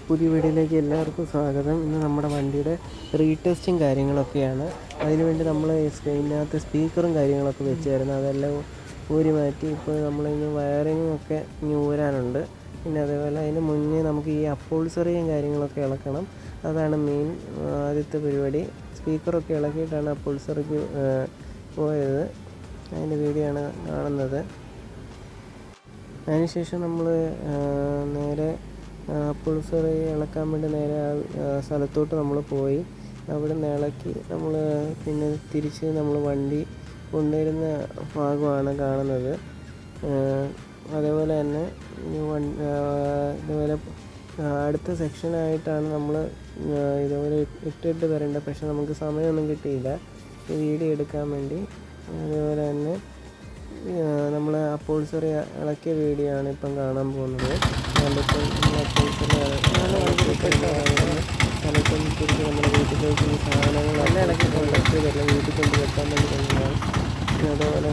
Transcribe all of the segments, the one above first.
പുതിയ വീഡിയോയിലേക്ക് എല്ലാവർക്കും സ്വാഗതം. ഇന്ന് നമ്മുടെ വണ്ടിയുടെ റീടെസ്റ്റും കാര്യങ്ങളൊക്കെയാണ്. അതിനുവേണ്ടി നമ്മൾ ഇതിനകത്ത് സ്പീക്കറും കാര്യങ്ങളൊക്കെ വെച്ചായിരുന്നു. അതെല്ലാം ഊരി മാറ്റി ഇപ്പോൾ നമ്മളിന്ന് വയറിങ്ങും ഒക്കെ ഇനി ഊരാനുണ്ട്. പിന്നെ അതേപോലെ അതിന് മുന്നേ നമുക്ക് ഈ അപ്പോൾസറിയും കാര്യങ്ങളൊക്കെ ഇളക്കണം. അതാണ് മെയിൻ ആദ്യത്തെ പരിപാടി. സ്പീക്കറൊക്കെ ഇളക്കിയിട്ടാണ് അപ്പോൾസറിക്ക് പോയത്. അതിൻ്റെ വീഡിയോ ആണ് കാണുന്നത്. അതിനുശേഷം നമ്മൾ നേരെ അപ്പോൾസറി ഇളക്കാൻ വേണ്ടി നേരെ സ്ഥലത്തോട്ട് നമ്മൾ പോയി. അവിടെ നിന്ന് ഇളക്കി നമ്മൾ പിന്നെ തിരിച്ച് നമ്മൾ വണ്ടി കൊണ്ടുവരുന്ന ഭാഗമാണ് കാണുന്നത്. അതേപോലെ തന്നെ ഇതുപോലെ അടുത്ത സെക്ഷനായിട്ടാണ് നമ്മൾ ഇതുപോലെ ഇട്ടിട്ട് വരേണ്ടത്. പക്ഷെ നമുക്ക് സമയമൊന്നും കിട്ടിയില്ല വീഡിയോ എടുക്കാൻ വേണ്ടി. അതേപോലെ തന്നെ നമ്മൾ അപ്പോൾസറി ഇളക്കിയ വീഡിയോ ആണ് ഇപ്പം കാണാൻ പോകുന്നത്. അപ്പോൾസറി സ്ഥലത്തും തിരിച്ച് നമ്മുടെ വീട്ടിലേക്ക് ഈ സാധനങ്ങളെല്ലാം ഇളക്കിയിട്ടുണ്ടെല്ലാം വീട്ടിൽ കൊണ്ട് വെക്കാൻ വേണ്ടി തന്നെയാണ്. അതേപോലെ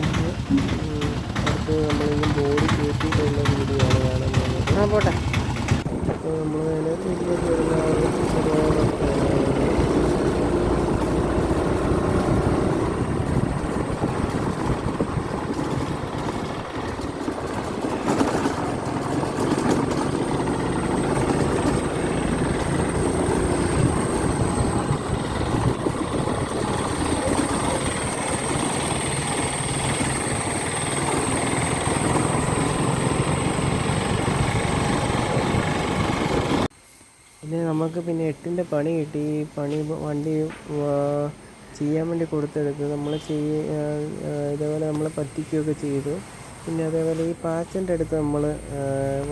അടുത്ത് നമ്മളിങ്ങനെ ബോഡി കയറ്റിയിട്ടുള്ള വീഡിയോ ആണ് കാണാൻ പോകുന്നത്. പോട്ടെ. അപ്പോൾ നമ്മൾ അതിനെ വീട്ടിലേക്ക് വരുന്ന പിന്നെ നമുക്ക് പിന്നെ 8ൻ്റെ പണി കിട്ടി. ഈ പണി വണ്ടി ചെയ്യാൻ വേണ്ടി കൊടുത്തെടുത്ത് നമ്മൾ ഇതേപോലെ നമ്മൾ പറ്റിക്കുകയൊക്കെ ചെയ്തു. പിന്നെ അതേപോലെ ഈ പാച്ചൻ്റെ അടുത്ത് നമ്മൾ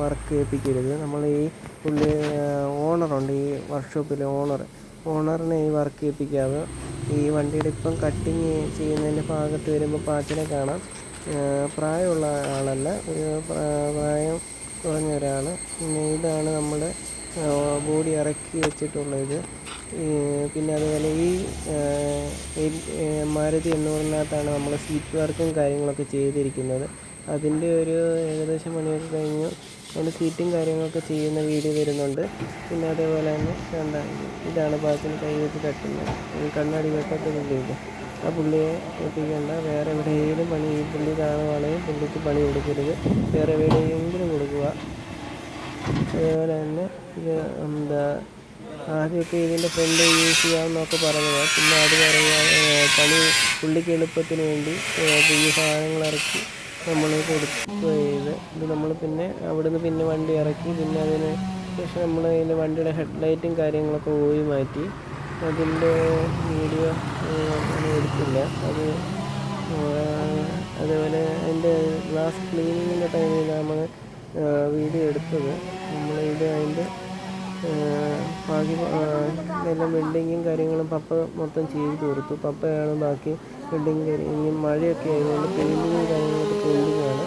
വർക്ക് ചെയ്യിപ്പിക്കരുത്. നമ്മൾ ഈ പുള്ളി ഓണറുണ്ട്, ഈ വർക്ക്ഷോപ്പിലെ ഓണറിനെ ഈ വർക്ക് ചെയ്യിപ്പിക്കാതെ ഈ വണ്ടിയുടെ ഇപ്പം കട്ടിങ് ചെയ്യുന്നതിൻ്റെ ഭാഗത്ത് വരുമ്പോൾ പാച്ചനെ കാണാം. പ്രായമുള്ള ആളല്ല, ഒരു പ്രായം കുറഞ്ഞ ഒരാൾ. പിന്നെ ഇതാണ് നമ്മുടെ ബോഡി ഇറക്കി വെച്ചിട്ടുള്ളത്. പിന്നെ അതുപോലെ ഈ മാരുതി 800-നകത്താണ് നമ്മൾ സീറ്റ് വർക്കും കാര്യങ്ങളൊക്കെ ചെയ്തിരിക്കുന്നത്. അതിൻ്റെ ഒരു ഏകദേശം പണിയൊക്കെ കഴിഞ്ഞു. അതിൻ്റെ സീറ്റും കാര്യങ്ങളൊക്കെ ചെയ്യുന്ന വീഡിയോ വരുന്നുണ്ട്. പിന്നെ അതേപോലെ തന്നെ ഇതാണ് പാച്ചിന് കൈ വെച്ച് തട്ടുന്നത്. ഈ കണ്ണാടി വെട്ടത്തെ പുള്ളിയില്ല, ആ പുള്ളിയെ എത്തിക്കേണ്ട. വേറെ എവിടെയെങ്കിലും പണി ഈ പുള്ളി കാണുവാണെങ്കിൽ പുള്ളിക്ക് പണി കൊടുക്കരുത്, വേറെ എവിടെയെങ്കിലും കൊടുക്കുക. അതേപോലെ തന്നെ ഇത് ആദ്യമൊക്കെ ഇതിൻ്റെ ഫ്രണ്ട് യൂസ് ചെയ്യാമെന്നൊക്കെ പറഞ്ഞതാണ്. പിന്നെ അത് പണി പുള്ളിക്ക് എളുപ്പത്തിന് വേണ്ടി പുതിയ സാധനങ്ങൾ ഇറക്കി നമ്മൾ കൊടുക്കുകയത്. ഇത് നമ്മൾ പിന്നെ അവിടുന്ന് പിന്നെ വണ്ടി ഇറക്കി. പിന്നെ അതിന് ശേഷം നമ്മൾ അതിൻ്റെ വണ്ടിയുടെ ഹെഡ്ലൈറ്റും കാര്യങ്ങളൊക്കെ ഊരി മാറ്റി. അതിൻ്റെ വീഡിയോ എടുത്തില്ല. അതേപോലെ അതിൻ്റെ ഗ്ലാസ് ക്ലീനിങ്ങിൻ്റെ ടൈമിൽ നമ്മൾ വീഡിയോ എടുത്തത്. നമ്മളിത് അതിൻ്റെ ബാക്കി എല്ലാം വെൽഡിങ്ങും കാര്യങ്ങളും പപ്പ മൊത്തം ചെയ്ത് കൊടുത്തു. പപ്പയാണ് ബാക്കി വെൽഡിങ് ഇനി മഴയൊക്കെ ആയതുകൊണ്ട് പെയിൻറ്റിങ്ങും കാര്യങ്ങളൊക്കെ പെയിൻറ്റിങ്ങാണ്.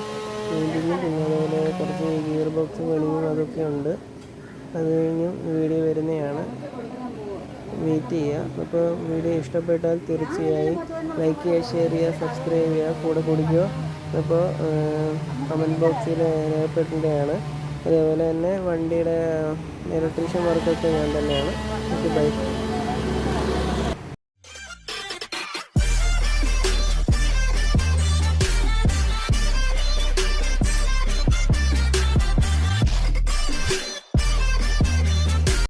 പെയിൻറ്റിങ്ങും പിന്നെ അതേപോലെ കുറച്ച് ഗിയർ ബോക്സ് പണിയും അതൊക്കെ ഉണ്ട്. അത് കഴിഞ്ഞും വീഡിയോ വരുന്നതാണ്, വെയിറ്റ് ചെയ്യുക. അപ്പോൾ വീഡിയോ ഇഷ്ടപ്പെട്ടാൽ തീർച്ചയായും ലൈക്ക് ചെയ്യുക, ഷെയർ ചെയ്യുക, സബ്സ്ക്രൈബ് ചെയ്യുക, കൂടെ കൊടുക്കുക. അപ്പോൾ കമൻറ്റ് ബോക്സിൽ രേഖപ്പെടുത്തേണ്ടതാണ്. അതേപോലെ തന്നെ വണ്ടിയുടെ ഇലക്ട്രീഷ്യൻ വർക്കൊക്കെ ഞാൻ തന്നെയാണ്. ബൈക്ക്